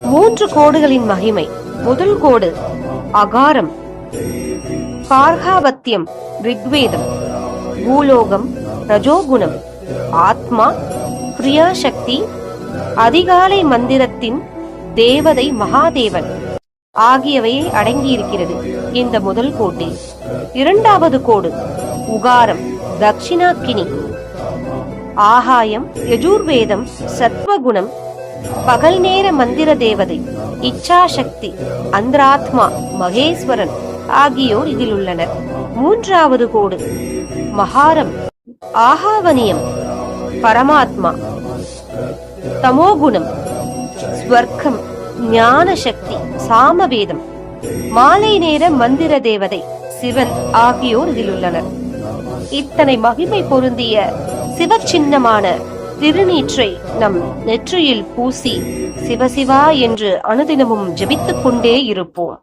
மூன்று கோடுகளின் மகிமை. முதல் கோடு அகாரம், கார்காவத்தியம் ரிக்வேதம், பூலோகம் ரஜோகுணம், ஆத்மா கிரியாசக்தி, அதிகாலை மந்திரத்தின் தேவதை மகாதேவன் ஆகியவையை அடங்கியிருக்கிறது இந்த முதல் கோட்டில். இரண்டாவது கோடு உகாரம், தட்சிணாக்கினி, ஆகாயம், யஜுர்வேதம், சத்வகுணம், பகல் நேர மந்திர தேவதை, இச்சாசக்தி, அந்தராத்மா, மகேஸ்வரன் ஆகியோர் இதில் உள்ளனர். மூன்றாவது கோடு மகாரம், ஆகாவனியம், பரமாத்மா, தமோகுணம், ஸ்வர்க்கம், ஞான சக்தி, சாமவேதம், மாலை நேர மந்திர தேவதை, சிவன் ஆகியோர் இதில் உள்ளனர். இத்தனை மகிமை பொருந்திய சிவச்சின்னமான திருநீற்றை நம் நெற்றியில் பூசி சிவசிவா என்று அனுதினமும் ஜெபித்துக் கொண்டே இருப்போம்.